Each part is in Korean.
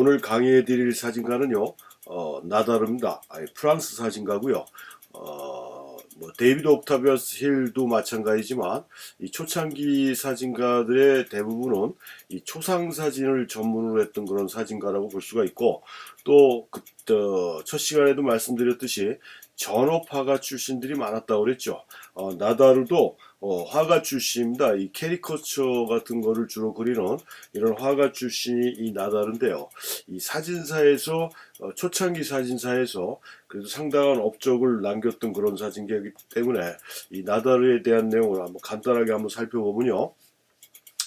오늘 강의해 드릴 사진가는요, 나다르입니다. 프랑스 사진가고요. 데이비드 옥타비아스 힐도 마찬가지지만 이 초창기 사진가들의 대부분은 이 초상 사진을 전문으로 했던 그런 사진가라고 볼 수가 있고, 또 첫 시간에도 말씀드렸듯이 전업화가 출신들이 많았다고 그랬죠. 나다르도 화가 출신입니다. 이 캐리커처 같은 거를 주로 그리는 이런 화가 출신이 이 나다르인데요. 이 사진사에서 초창기 사진사에서 그래도 상당한 업적을 남겼던 그런 사진가이기 때문에 이 나다르에 대한 내용을 한번 간단하게 한번 살펴보면요.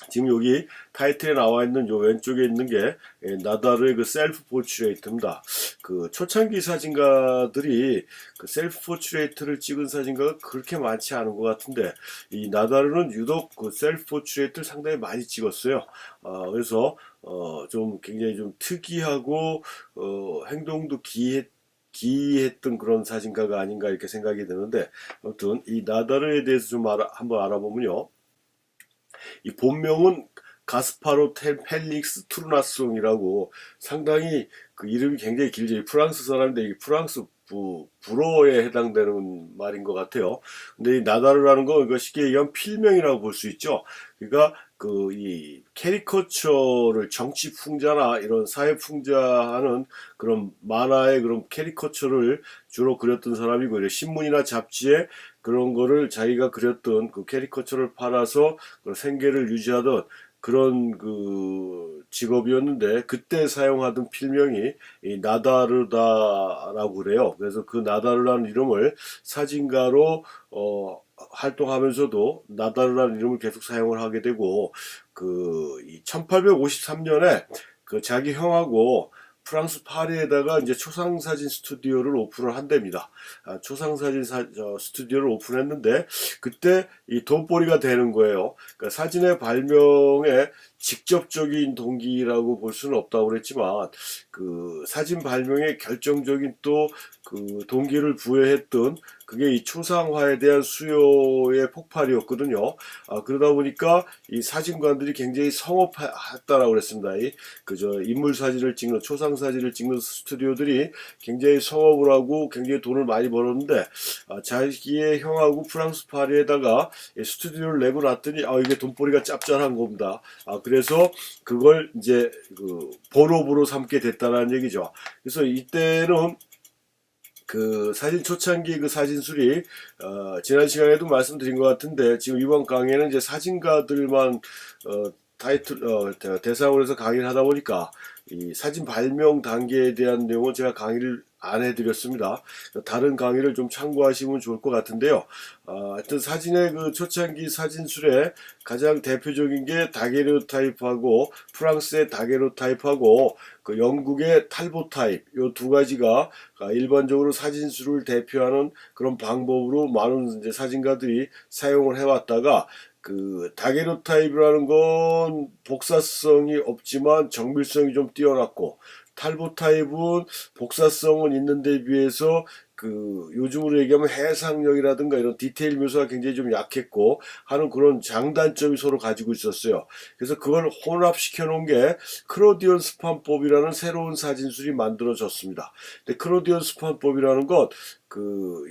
지금 여기 타이틀에 나와 있는 요 왼쪽에 있는 게 나다르의 그 셀프 포트레이트입니다. 그 초창기 사진가들이 그 셀프 포트레이트를 찍은 사진가가 그렇게 많지 않은 것 같은데, 이 나다르는 유독 그 셀프 포트레이트를 상당히 많이 찍었어요. 그래서 좀 굉장히 좀 특이하고 행동도 기이했던 그런 사진가가 아닌가 이렇게 생각이 드는데, 아무튼 이 나다르에 대해서 좀 한번 알아보면요. 이 본명은 가스파로 펠릭스 투르나송이라고, 상당히 그 이름이 굉장히 길죠. 프랑스 사람인데 이게 프랑스 불어에 해당되는 말인 것 같아요. 근데 이 나다르라는 거 이거 쉽게 얘기하면 필명이라고 볼 수 있죠. 그러니까 그 이 캐리커처를 정치 풍자나 이런 사회 풍자하는 그런 만화의 그런 캐리커처를 주로 그렸던 사람이고, 신문이나 잡지에 그런 거를 자기가 그렸던 그 캐리커처를 팔아서 생계를 유지하던 그런 그 직업이었는데, 그때 사용하던 필명이 이 나다르다라고 그래요. 그래서 그 나다르라는 이름을 사진가로 활동하면서도 나다르라는 이름을 계속 사용을 하게 되고, 그 1853년에 그 자기 형하고 프랑스 파리에다가 이제 초상사진 스튜디오를 오픈을 한답니다. 초상사진 스튜디오를 오픈했는데, 그때 이 돈벌이가 되는 거예요. 그러니까 사진의 발명에 직접적인 동기라고 볼 수는 없다고 그랬지만, 그 사진 발명에 결정적인 또 그 동기를 부여했던 그게 이 초상화에 대한 수요의 폭발이었거든요. 그러다 보니까 이 사진관들이 굉장히 성업했다라고 그랬습니다. 그저 인물 사진을 찍는, 초상 사진을 찍는 스튜디오들이 굉장히 성업을 하고 굉장히 돈을 많이 벌었는데, 자기의 형하고 프랑스 파리에다가 스튜디오를 내고 났더니 이게 돈벌이가 짭짤한 겁니다. 그래서 그걸 이제 그 본업으로 삼게 됐다는 얘기죠. 그래서 이때는 그 사진 초창기 그 사진술이 지난 시간에도 말씀드린 것 같은데, 지금 이번 강의는 이제 사진가들만 대상으로 해서 강의를 하다 보니까 이 사진 발명 단계에 대한 내용은 제가 강의를 안 해드렸습니다. 다른 강의를 좀 참고하시면 좋을 것 같은데요. 하여튼 사진의 그 초창기 사진술에 가장 대표적인 게 다게르타입하고 프랑스의 다게르타입하고 그 영국의 탈보타입, 요 두 가지가 일반적으로 사진술을 대표하는 그런 방법으로 많은 이제 사진가들이 사용을 해왔다가, 그 다게르타입이라는 건 복사성이 없지만 정밀성이 좀 뛰어났고, 탈보타입은 복사성은 있는데 비해서 그 요즘으로 얘기하면 해상력이라든가 이런 디테일 묘사가 굉장히 좀 약했고 하는 그런 장단점이 서로 가지고 있었어요. 그래서 그걸 혼합시켜 놓은 게 크로디언 스판법이라는 새로운 사진술이 만들어졌습니다. 근데 크로디언 스판법이라는 것,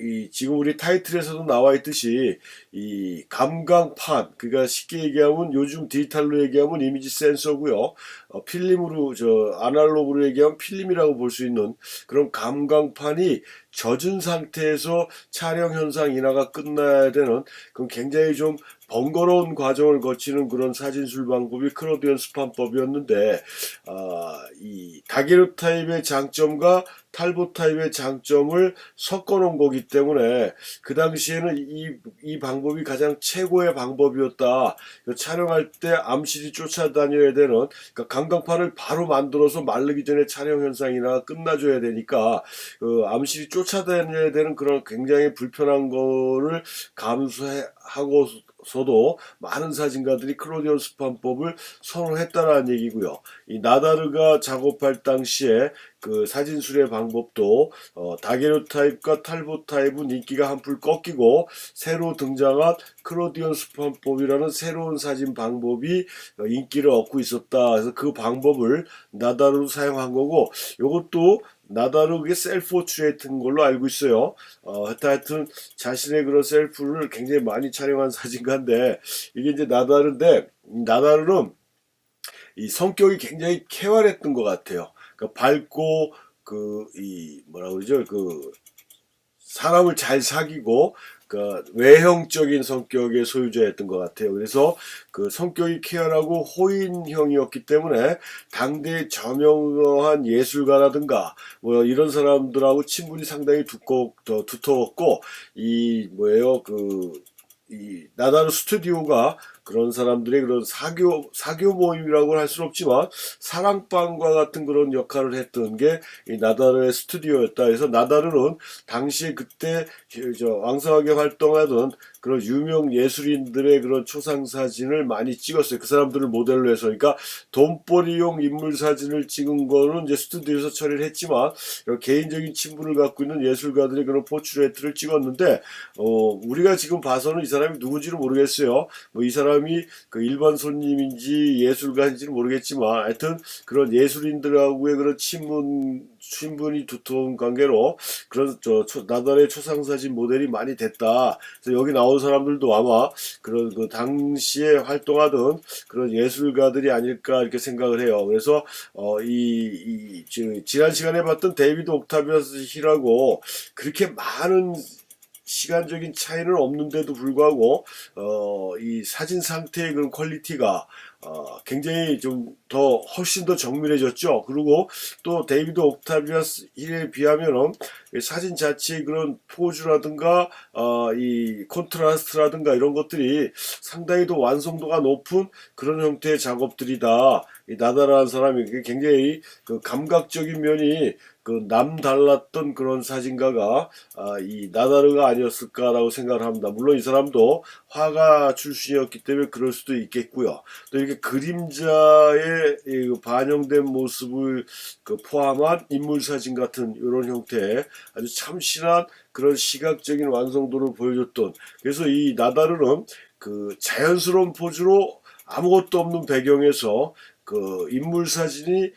이 지금 우리 타이틀에서도 나와 있듯이 이 감광판, 그러니까 쉽게 얘기하면 요즘 디지털로 얘기하면 이미지 센서고요. 필름으로 아날로그로 얘기하면 필름이라고 볼 수 있는 그런 감광판이 젖은 상태에서 촬영 현상 인화가 끝나야 되는, 그건 굉장히 좀 번거로운 과정을 거치는 그런 사진술 방법이 크로디언 스판법이었는데, 이 다게르타입의 장점과 탈보타입의 장점을 섞어 놓은 거기 때문에 그 당시에는 이 방법이 가장 최고의 방법이었다. 촬영할 때 암실이 쫓아다녀야 되는, 그러니까 감광판을 바로 만들어서 마르기 전에 촬영 현상이나 끝나줘야 되니까 그 암실이 쫓아다녀야 되는 그런 굉장히 불편한 거를 감수하고 서도 많은 사진가들이 클로디언 수판법을 선호했다라는 얘기고요. 이 나다르가 작업할 당시에 그 사진 수례 방법도 다게르타입과 탈보타입은 인기가 한풀 꺾이고 새로 등장한 클로디언 수판법이라는 새로운 사진 방법이 인기를 얻고 있었다. 그래서 그 방법을 나다르로 사용한 거고, 이것도 나다르의 셀프 포트레이트인 걸로 알고 있어요. 하여튼 자신의 그런 셀프를 굉장히 많이 촬영한 사진가인데, 이게 이제 나다르인데, 나다르는 이 성격이 굉장히 쾌활했던 것 같아요. 그러니까 밝고 이 뭐라 그러죠? 사람을 잘 사귀고 그 외형적인 성격의 소유자였던 것 같아요. 그래서 그 성격이 쾌활하고 호인형이었기 때문에 당대의 저명한 예술가라든가 뭐 이런 사람들하고 친분이 상당히 두터웠고, 이 뭐예요, 이 나다르 스튜디오가 그런 사람들의 그런 사교 모임이라고 할 수는 없지만 사랑방과 같은 그런 역할을 했던 게 이 나다르의 스튜디오였다. 그래서 나다르는 당시에 그때 왕성하게 활동하던 그런 유명 예술인들의 그런 초상 사진을 많이 찍었어요. 그 사람들을 모델로 해서. 그러니까 돈벌이용 인물 사진을 찍은 거는 이제 스튜디오에서 처리를 했지만, 개인적인 친분을 갖고 있는 예술가들의 그런 포트레이트를 찍었는데, 우리가 지금 봐서는 이 사람이 누군지는 모르겠어요. 뭐 이 사람이 그 일반 손님인지 예술가인지는 모르겠지만, 하여튼 그런 예술인들하고의 그런 친분이 두터운 관계로 그런 나달의 초상사진 모델이 많이 됐다. 그래서 여기 나온 사람들도 아마 그런 그 당시에 활동하던 그런 예술가들이 아닐까 이렇게 생각을 해요. 그래서 지난 시간에 봤던 데이비드 옥타비아스 힐하고 그렇게 많은 시간적인 차이는 없는데도 불구하고 이 사진 상태의 그런 퀄리티가 굉장히 좀 훨씬 더 정밀해졌죠. 그리고 또 데이비드 옥타비아스 힐에 비하면은 사진 자체의 그런 포즈라든가 이 콘트라스트라든가 이런 것들이 상당히 더 완성도가 높은 그런 형태의 작업들이다. 이 나다라는 사람이 굉장히 그 감각적인 면이 그 남달랐던 그런 사진가가 이 나다르가 아니었을까라고 생각을 합니다. 물론 이 사람도 화가 출신이었기 때문에 그럴 수도 있겠고요. 또 이렇게 그림자에 반영된 모습을 포함한 인물 사진 같은 이런 형태의 아주 참신한 그런 시각적인 완성도를 보여줬던, 그래서 이 나다르는 그 자연스러운 포즈로 아무것도 없는 배경에서 그 인물 사진이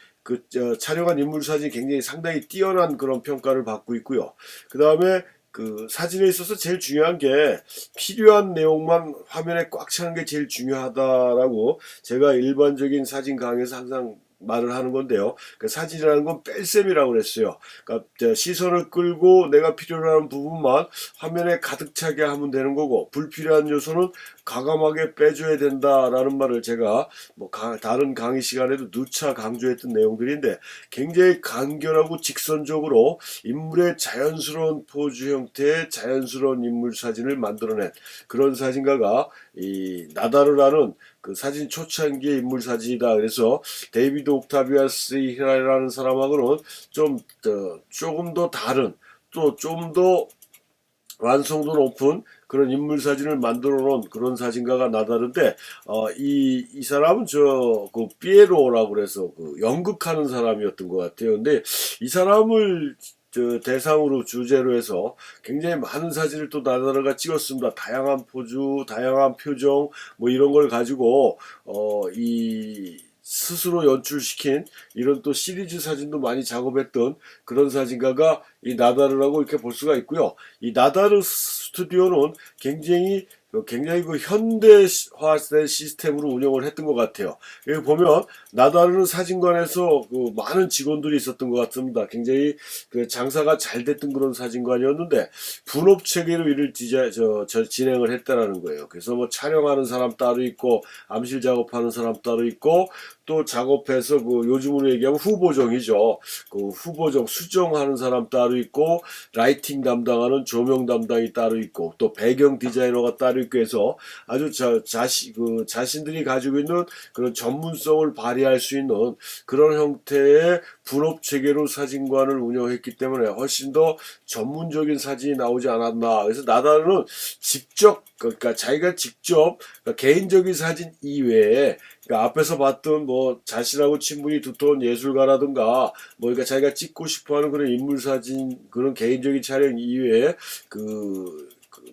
촬영한 인물 사진이 굉장히 상당히 뛰어난 그런 평가를 받고 있고요. 그 다음에 그 사진에 있어서 제일 중요한 게 필요한 내용만 화면에 꽉 차는 게 제일 중요하다라고 제가 일반적인 사진 강의에서 항상 말을 하는 건데요. 그 사진이라는 건 뺄셈이라고 그랬어요. 그러니까 시선을 끌고 내가 필요로 하는 부분만 화면에 가득 차게 하면 되는 거고, 불필요한 요소는 과감하게 빼줘야 된다라는 말을 제가 뭐 다른 강의 시간에도 누차 강조했던 내용들인데, 굉장히 간결하고 직선적으로 인물의 자연스러운 포즈 형태의 자연스러운 인물 사진을 만들어낸 그런 사진가가 이 나다르라는 그 사진 초창기의 인물 사진이다. 그래서 데이비드 옥타비아스 히라라는 사람하고는 조금 더 다른, 또 좀 더 완성도 높은 그런 인물 사진을 만들어 놓은 그런 사진가가 나다른데, 이 사람은 그 피에로라고 그래서 그 연극하는 사람이었던 것 같아요. 근데 이 사람을 대상으로 주제로 해서 굉장히 많은 사진을 또 나다르가 찍었습니다. 다양한 포즈, 다양한 표정, 뭐 이런 걸 가지고 이 스스로 연출시킨 이런 또 시리즈 사진도 많이 작업했던 그런 사진가가 이 나다르라고 이렇게 볼 수가 있고요. 이 나다르 스튜디오는 굉장히 그 현대화된 시스템으로 운영을 했던 것 같아요. 여기 보면 나다르는 사진관에서 그 많은 직원들이 있었던 것 같습니다. 굉장히 그 장사가 잘 됐던 그런 사진관이었는데 분업 체계로 일을 진행을 했다라는 거예요. 그래서 뭐 촬영하는 사람 따로 있고, 암실 작업하는 사람 따로 있고, 또 작업해서 그 요즘으로 얘기하면 후보정이죠. 그 후보정 수정하는 사람 따로 있고, 라이팅 담당하는 조명 담당이 따로 있고, 또 배경 디자이너가 따로 있고 해서 아주 자신들이 가지고 있는 그런 전문성을 발휘할 수 있는 그런 형태의 분업 체계로 사진관을 운영했기 때문에 훨씬 더 전문적인 사진이 나오지 않았나. 그래서 나다르는 직접, 그러니까 자기가 직접, 그러니까 개인적인 사진 이외에, 그러니까 앞에서 봤던 뭐 자신하고 친분이 두터운 예술가라든가 뭐 그러니까 자기가 찍고 싶어하는 그런 인물 사진, 그런 개인적인 촬영 이외에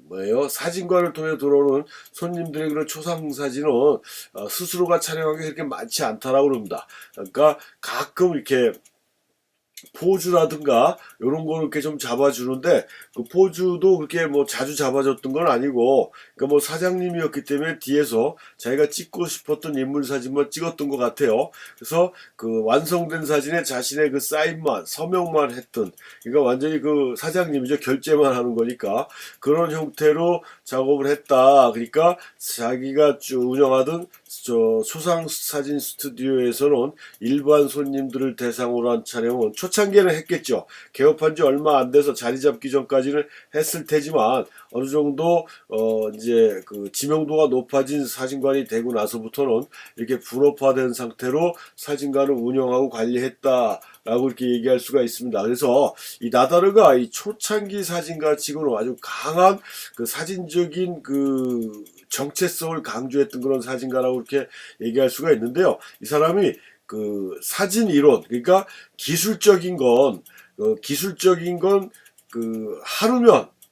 뭐예요? 사진관을 통해 들어오는 손님들의 그런 초상 사진은 스스로가 촬영한 게 그렇게 많지 않다라고 그럽니다. 그러니까 가끔 이렇게 포즈라든가 이런 거 이렇게 좀 잡아주는데 그 포즈도 그렇게 뭐 자주 잡아줬던 건 아니고, 그러니까 뭐 사장님이었기 때문에 뒤에서 자기가 찍고 싶었던 인물 사진만 찍었던 것 같아요. 그래서 그 완성된 사진에 자신의 그 사인만, 서명만 했던, 그러니까 완전히 그 사장님이죠. 결제만 하는 거니까 그런 형태로 작업을 했다. 그러니까 자기가 운영하던 초상 사진 스튜디오에서는 일반 손님들을 대상으로 한 촬영은 초창기에는 했겠죠. 개업한 지 얼마 안 돼서 자리 잡기 전까지는 했을 테지만 어느 정도 이제 그 지명도가 높아진 사진관이 되고 나서부터는 이렇게 분업화된 상태로 사진관을 운영하고 관리했다라고 이렇게 얘기할 수가 있습니다. 그래서 이 나다르가 이 초창기 사진가 치고는 아주 강한 그 사진적인 그 정체성을 강조했던 그런 사진가라고 이렇게 얘기할 수가 있는데요. 이 사람이 그 사진 이론, 그러니까 기술적인 건 그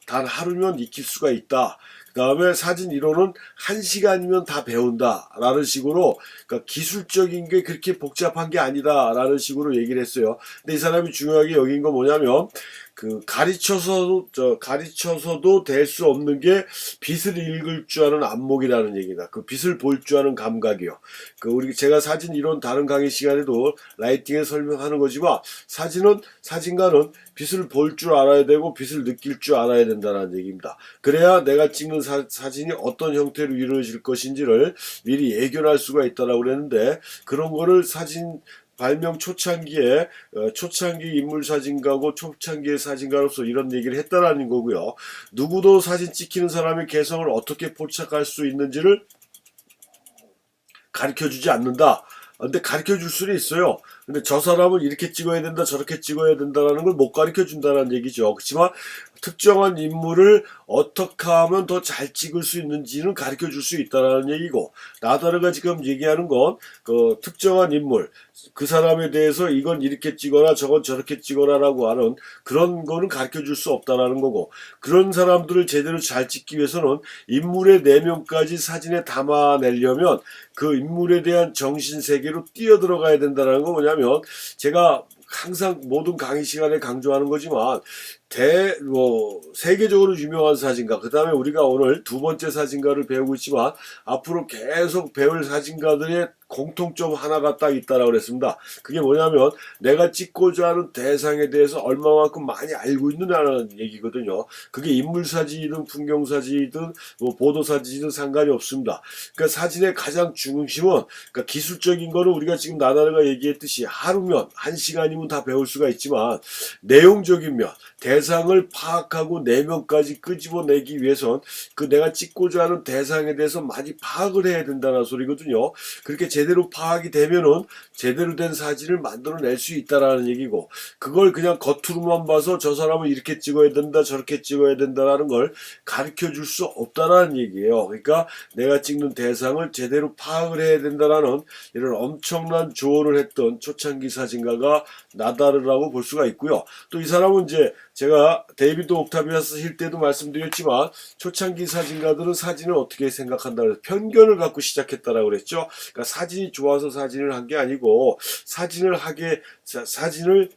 단 하루면 익힐 수가 있다. 그 다음에 사진 이론은 1시간이면 다 배운다 라는 식으로, 그러니까 기술적인 게 그렇게 복잡한 게 아니다 라는 식으로 얘기를 했어요. 근데 이 사람이 중요하게 여긴 건 뭐냐면 그 가르쳐서도 될 수 없는 게 빛을 읽을 줄 아는 안목이라는 얘기다. 그 빛을 볼 줄 아는 감각이요. 제가 사진 이론 다른 강의 시간에도 라이팅에 설명하는 거지만 사진가는 빛을 볼 줄 알아야 되고 빛을 느낄 줄 알아야 된다는 얘기입니다. 그래야 내가 찍는 사진이 어떤 형태로 이루어질 것인지를 미리 예견할 수가 있다라고 그랬는데, 그런 거를 사진 발명 초창기에 초창기 인물 사진가고 초창기의 사진가로서 이런 얘기를 했다라는 거고요. 누구도 사진 찍히는 사람의 개성을 어떻게 포착할 수 있는지를 가르쳐주지 않는다. 근데 가르쳐줄 수는 있어요. 근데 저 사람은 이렇게 찍어야 된다, 저렇게 찍어야 된다라는 걸 못 가르쳐준다는 얘기죠. 그렇지만 특정한 인물을 어떻게 하면 더 잘 찍을 수 있는지는 가르쳐줄 수 있다는 얘기고, 나다르가 지금 얘기하는 건 그 특정한 인물, 그 사람에 대해서 이건 이렇게 찍어라 저건 저렇게 찍어라라고 하는 그런 거는 가르쳐줄 수 없다라는 거고, 그런 사람들을 제대로 잘 찍기 위해서는 인물의 내면까지 사진에 담아내려면 그 인물에 대한 정신세계로 뛰어들어가야 된다는 건 뭐냐면, 제가 항상 모든 강의 시간에 강조하는 거지만 세계적으로 유명한 사진가, 그 다음에 우리가 오늘 두 번째 사진가를 배우고 있지만 앞으로 계속 배울 사진가들의 공통점 하나가 딱 있다라고 그랬습니다. 그게 뭐냐면 내가 찍고자 하는 대상에 대해서 얼마만큼 많이 알고 있느냐는 얘기거든요. 그게 인물사진이든 풍경사진이든 뭐 보도사진이든 상관이 없습니다. 그러니까 사진의 가장 중심은, 그러니까 기술적인 거는 우리가 지금 나다르가 얘기했듯이 하루면 1시간이면 다 배울 수가 있지만, 내용적인 면, 대상을 파악하고 내면까지 끄집어내기 위해선 그 내가 찍고자 하는 대상에 대해서 많이 파악을 해야 된다는 소리거든요. 그렇게 제대로 파악이 되면은 제대로 된 사진을 만들어낼 수 있다라는 얘기고, 그걸 그냥 겉으로만 봐서 저 사람은 이렇게 찍어야 된다 저렇게 찍어야 된다라는 걸 가르쳐 줄 수 없다라는 얘기예요. 그러니까 내가 찍는 대상을 제대로 파악을 해야 된다라는 이런 엄청난 조언을 했던 초창기 사진가가 나다르라고 볼 수가 있고요. 또 이 사람은 이제 제가 데이비드 옥타비아스 힐 때도 말씀드렸지만 초창기 사진가들은 사진을 어떻게 생각한다 그래서 편견을 갖고 시작했다라고 그랬죠. 그러니까 사진이 좋아서 사진을 한 게 아니고 사진을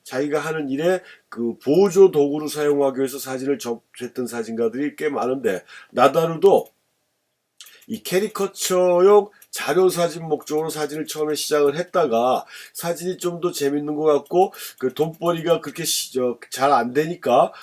자기가 하는 일에 그 보조 도구로 사용하기 위해서 사진을 접했던 사진가들이 꽤 많은데, 나다르도 이 캐리커처용 자료 사진 목적으로 사진을 처음에 시작을 했다가 사진이 좀 더 재밌는 것 같고 그 돈벌이가 그렇게 잘 안 되니까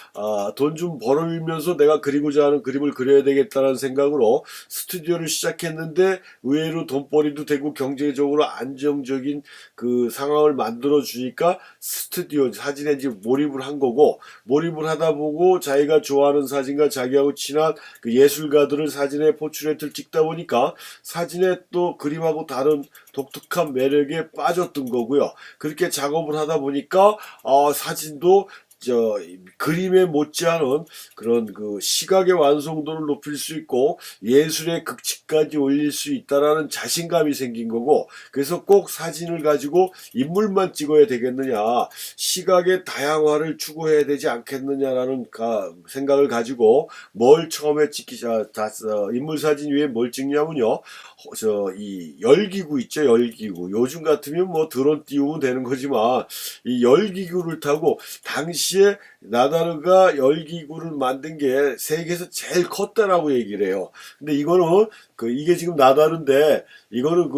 돈 좀 벌으면서 내가 그리고자 하는 그림을 그려야 되겠다는 생각으로 스튜디오를 시작했는데 의외로 돈벌이도 되고 경제적으로 안정적인 그 상황을 만들어 주니까 스튜디오 사진에 이제 몰입을 한 거고, 몰입을 하다 보고 자기가 좋아하는 사진과 자기하고 친한 그 예술가들을 사진에 포트레이트를 찍다 보니까 사진에 또 그림하고 다른 독특한 매력에 빠졌던 거고요. 그렇게 작업을 하다 보니까 사진도 그림에 못지않은 그런 그 시각의 완성도를 높일 수 있고 예술의 극치까지 올릴 수 있다라는 자신감이 생긴 거고, 그래서 꼭 사진을 가지고 인물만 찍어야 되겠느냐, 시각의 다양화를 추구해야 되지 않겠느냐라는 생각을 가지고 뭘 처음에 찍기자 인물 사진 위에 뭘 찍냐면요, 이 열기구 있죠, 열기구. 요즘 같으면 뭐 드론 띄우면 되는 거지만 이 열기구를 타고, 당시에 나다르가 열기구를 만든 게 세계에서 제일 컸다라고 얘기를 해요. 근데 이거는 이게 지금 나다르인데 이거는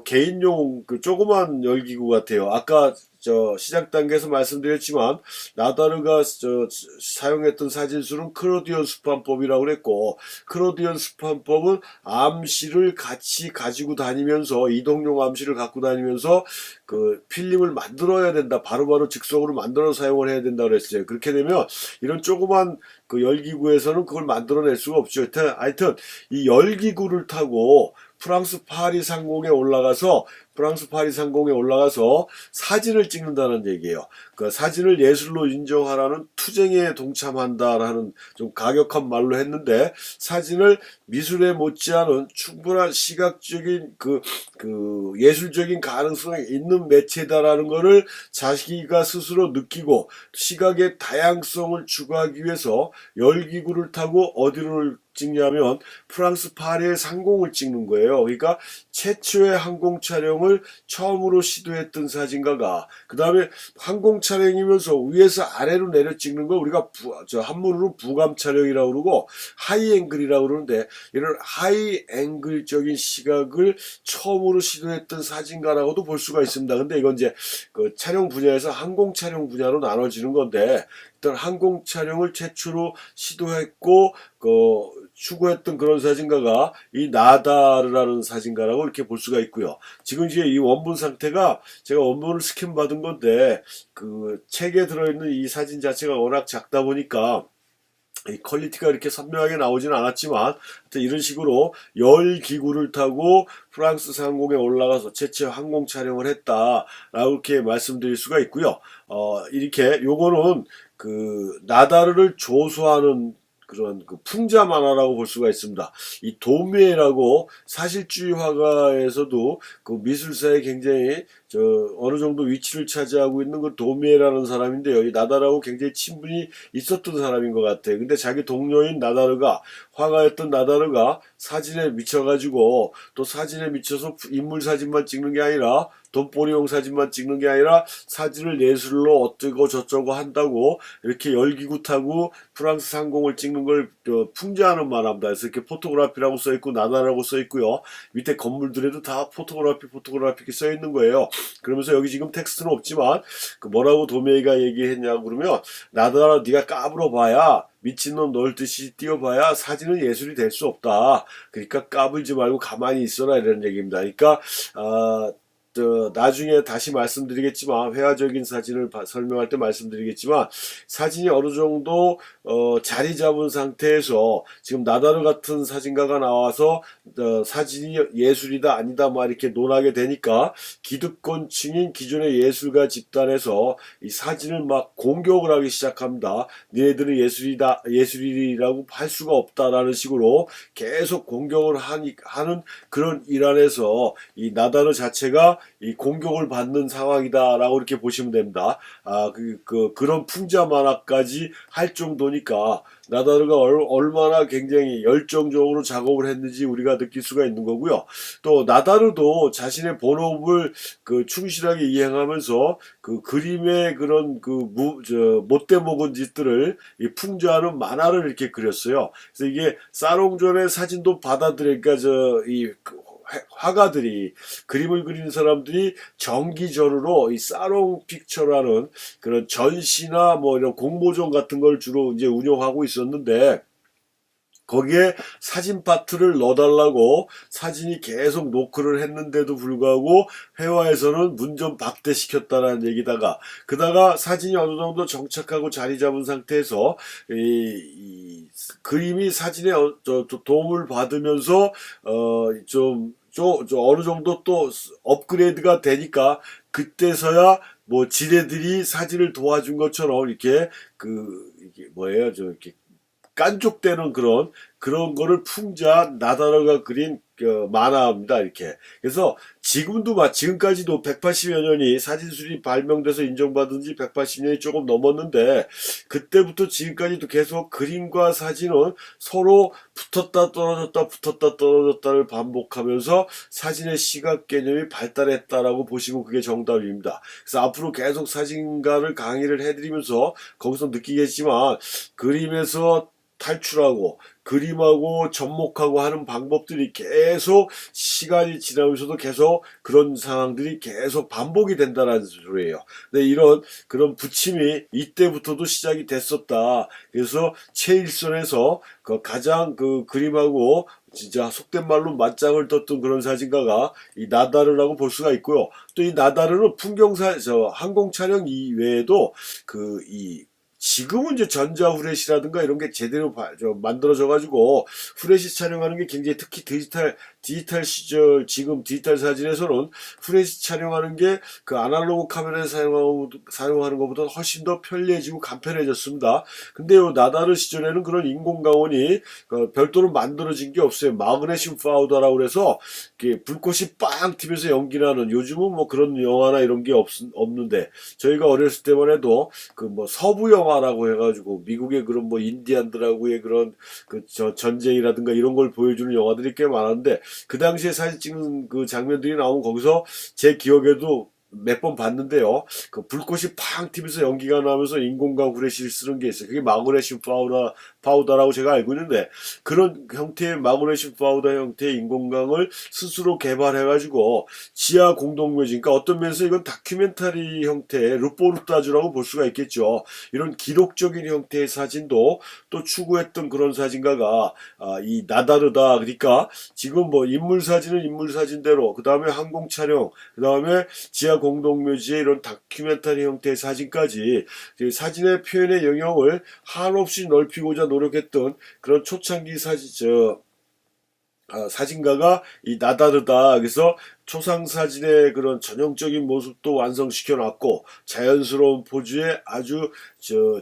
개인용 조그만 열기구 같아요. 아까 시작 단계에서 말씀드렸지만 나다르가 사용했던 사진술은 크로디언 수판법이라고 그랬고, 크로디언 수판법은 암시를 같이 가지고 다니면서, 이동용 암시를 갖고 다니면서 그 필름을 만들어야 된다. 바로바로 즉석으로 만들어 사용을 해야 된다 그랬어요. 그렇게 되면 이런 조그만 그 열기구에서는 그걸 만들어낼 수가 없죠. 하여튼 이 열기구를 타고 프랑스 파리 상공에 올라가서 사진을 찍는다는 얘기예요. 그 사진을 예술로 인정하라는 투쟁에 동참한다라는 좀 가격한 말로 했는데, 사진을 미술에 못지않은 충분한 시각적인 그 예술적인 가능성이 있는 매체다라는 것을 자기가 스스로 느끼고 시각의 다양성을 추구하기 위해서 열기구를 타고 어디를 찍냐면 프랑스 파리의 상공을 찍는 거예요. 그러니까 최초의 항공 촬영을 처음으로 시도했던 사진가가, 그 다음에 항공 촬영이면서 위에서 아래로 내려 찍는 걸 우리가 한문으로 부감 촬영이라고 그러고 하이 앵글이라고 그러는데, 이런 하이 앵글적인 시각을 처음으로 시도했던 사진가라고도 볼 수가 있습니다. 근데 이건 이제 그 촬영 분야에서 항공 촬영 분야로 나눠지는 건데, 일단 항공 촬영을 최초로 시도했고 추구했던 그런 사진가가 이 나다르라는 사진가라고 이렇게 볼 수가 있고요. 지금 이제 이 원본 상태가 제가 원본을 스캔 받은 건데, 그 책에 들어있는 이 사진 자체가 워낙 작다 보니까 이 퀄리티가 이렇게 선명하게 나오지는 않았지만, 하여튼 이런 식으로 열기구를 타고 프랑스 상공에 올라가서 최초 항공 촬영을 했다라고 이렇게 말씀드릴 수가 있고요. 이렇게 요거는 그 나다르를 조소하는 그런 그 풍자 만화라고 볼 수가 있습니다. 이 도메라고 사실주의 화가에서도 그 미술사에 굉장히 어느 정도 위치를 차지하고 있는 그 도메라는 사람인데요. 이 나다르하고 굉장히 친분이 있었던 사람인 것 같아요. 근데 자기 동료인 나다르가, 화가였던 나다르가 사진에 미쳐가지고, 또 사진에 미쳐서 인물 사진만 찍는 게 아니라 돈벌이용 사진만 찍는 게 아니라 사진을 예술로 어쩌고 저쩌고 한다고 이렇게 열기구 타고 프랑스 상공을 찍는 걸 풍자하는 만화입니다. 그래서 이렇게 포토그래피라고 써있고 나다라고 써있고요. 밑에 건물들에도 다 포토그래피 이렇게 써있는 거예요. 그러면서 여기 지금 텍스트는 없지만 그 뭐라고 도메이가 얘기했냐고 그러면, 나다라 네가 까불어봐야, 미친놈 놀듯이 뛰어봐야 사진은 예술이 될 수 없다. 그러니까 까불지 말고 가만히 있어라, 이런 얘기입니다. 그러니까 나중에 다시 말씀드리겠지만, 회화적인 사진을 설명할 때 말씀드리겠지만, 사진이 어느 정도 자리 잡은 상태에서 지금 나다르 같은 사진가가 나와서 사진이 예술이다 아니다 막 이렇게 논하게 되니까, 기득권층인 기존의 예술가 집단에서 이 사진을 막 공격을 하기 시작합니다. 니네들은 예술이라고 할 수가 없다라는 식으로 계속 공격을 하는 그런 일환에서 이 나다르 자체가 이 공격을 받는 상황이다라고 이렇게 보시면 됩니다. 그런 풍자 만화까지 할 정도니까 나다르가 얼마나 굉장히 열정적으로 작업을 했는지 우리가 느낄 수가 있는 거고요. 또 나다르도 자신의 본업을 충실하게 이행하면서 그 그림의 그런 못돼 먹은 짓들을 풍자하는 만화를 이렇게 그렸어요. 그래서 이게 사롱전의 사진도 받아들이니까 화가들이 그림을 그리는 사람들이 정기적으로 이 사롱 픽처라는 그런 전시나 뭐 이런 공모전 같은 걸 주로 이제 운영하고 있었는데 거기에 사진 파트를 넣어달라고 사진이 계속 노크를 했는데도 불구하고 회화에서는 문 좀 박대시켰다라는 얘기다가 그다가 사진이 어느 정도 정착하고 자리 잡은 상태에서 이 그림이 사진에 도움을 받으면서 좀 어느 정도 또 업그레이드가 되니까 그때서야 뭐 지네들이 사진을 도와준 것처럼 이렇게 이게 뭐예요? 이렇게 깐족되는 그런 거를 풍자 나다로가 그린 만화입니다. 이렇게. 그래서 지금까지도 180여 년이 사진술이 발명돼서 인정받은 지 180년이 조금 넘었는데 그때부터 지금까지도 계속 그림과 사진은 서로 붙었다 떨어졌다 붙었다 떨어졌다를 반복하면서 사진의 시각 개념이 발달했다라고 보시면 그게 정답입니다. 그래서 앞으로 계속 사진가를 강의를 해드리면서 거기서 느끼겠지만 그림에서 탈출하고 그림하고 접목하고 하는 방법들이 계속 시간이 지나면서도 계속 그런 상황들이 계속 반복이 된다는 소리예요. 근데 이런 그런 부침이 이때부터도 시작이 됐었다. 그래서 최일선에서 가장 그림하고 진짜 속된 말로 맞짱을 떴던 그런 사진가가 이 나다르라고 볼 수가 있고요. 또 이 나다르는 항공 촬영 이외에도 지금은 이제 전자 후레시라든가 이런 게 제대로 만들어져 가지고 후레시 촬영하는 게 굉장히 특히 디지털 시절 지금 디지털 사진에서는 후레시 촬영하는 게 그 아날로그 카메라에 사용하는 것보다 훨씬 더 편리해지고 간편해졌습니다. 근데 요 나다르 시절에는 그런 인공 강원이 별도로 만들어진 게 없어요. 마그네슘 파우더라고 그래서 불꽃이 빵 튀면서 연기나는 요즘은 뭐 그런 영화나 이런 게 없는데 저희가 어렸을 때만 해도 뭐 서부 영화라고 해가지고 미국의 그런 뭐 인디안들하고의 그런 전쟁이라든가 이런 걸 보여주는 영화들이 꽤 많았는데 그 당시에 사진 찍는 그 장면들이 나오면 거기서 제 기억에도 몇 번 봤는데요. 그 불꽃이 팡 튀면서 연기가 나면서 인공광 후레쉬를 쓰는 게 있어요. 그게 마그네슘 파우더라고 제가 알고 있는데 그런 형태의 마그네슘 파우더 형태의 인공광을 스스로 개발해가지고 지하 공동묘지, 그러니까 어떤 면에서 이건 다큐멘터리 형태의 루포르타주라고 볼 수가 있겠죠. 이런 기록적인 형태의 사진도 또 추구했던 그런 사진가가 이 나다르다. 그러니까 지금 뭐 인물 사진은 인물 사진대로, 그 다음에 항공 촬영, 그 다음에 지하 공동묘지의 이런 다큐멘터리 형태의 사진까지 사진의 표현의 영역을 한없이 넓히고자 노력했던 그런 초창기 사진가가 이 나다르다. 그래서 초상사진의 그런 전형적인 모습도 완성시켜 놨고 자연스러운 포즈에 아주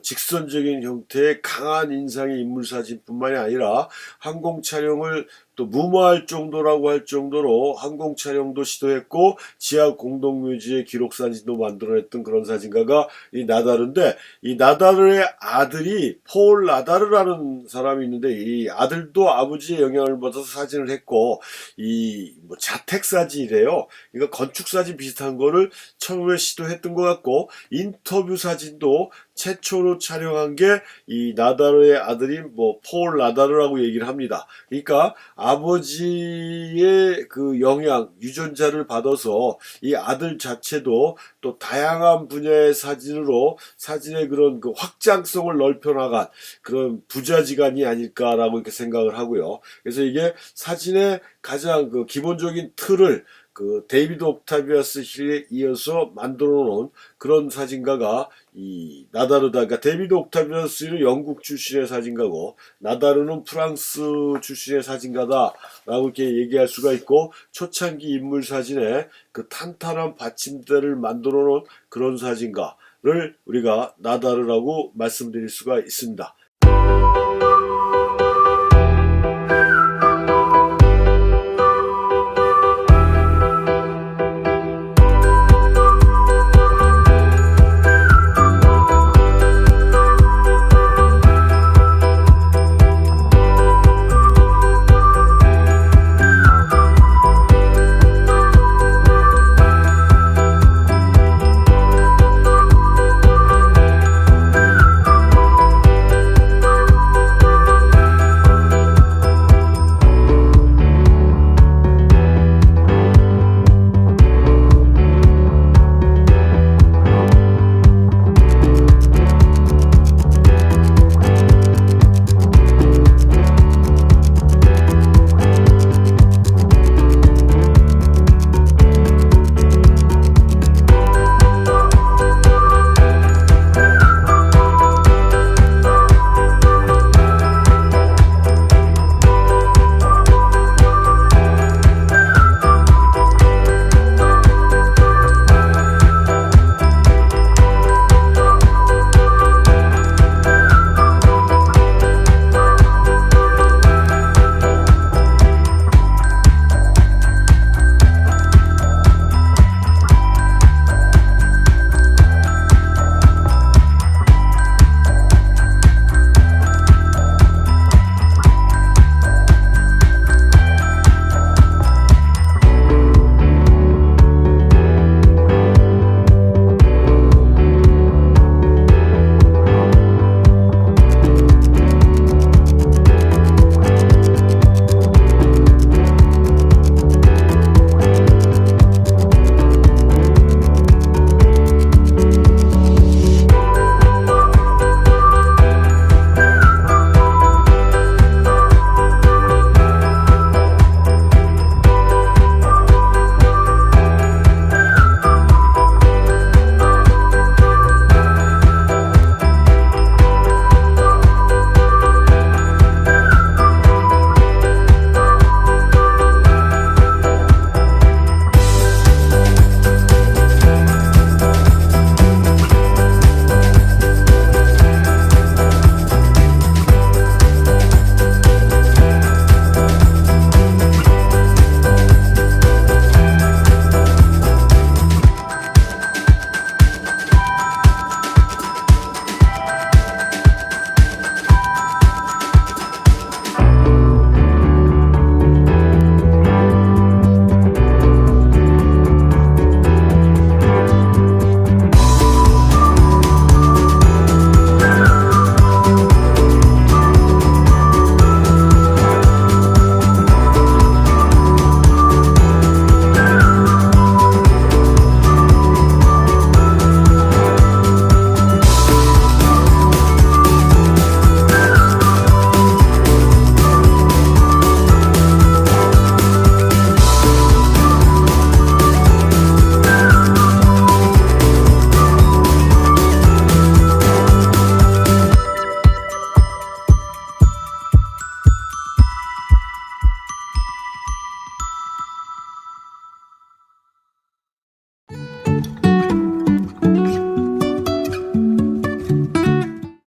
직선적인 형태의 강한 인상의 인물사진뿐만이 아니라 항공 촬영을 또 무마할 정도라고 할 정도로 항공 촬영도 시도했고 지하 공동묘지의 기록사진도 만들어냈던 그런 사진가가 이 나다르인데, 이 나다르의 아들이 폴 나다르라는 사람이 있는데 이 아들도 아버지의 영향을 받아서 사진을 했고 이 뭐 자택 사진이래요. 그러니까 건축 사진 비슷한 거를 처음에 시도했던 것 같고 인터뷰 사진도 최초로 촬영한 게 이 나다르의 아들인 뭐 폴 나다르라고 얘기를 합니다. 그러니까 아버지의 그 영향, 유전자를 받아서 이 아들 자체도 또 다양한 분야의 사진으로 사진의 그런 그 확장성을 넓혀나간 그런 부자지간이 아닐까라고 이렇게 생각을 하고요. 그래서 이게 사진의 가장 그 기본적인 틀을 그 데이비드 옥타비아스 힐에 이어서 만들어 놓은 그런 사진가가 이 나다르다. 그러니까 데이비드 옥타비아스는 영국 출신의 사진가고 나다르는 프랑스 출신의 사진가다라고 이렇게 얘기할 수가 있고, 초창기 인물 사진에 그 탄탄한 받침대를 만들어 놓은 그런 사진가를 우리가 나다르라고 말씀드릴 수가 있습니다.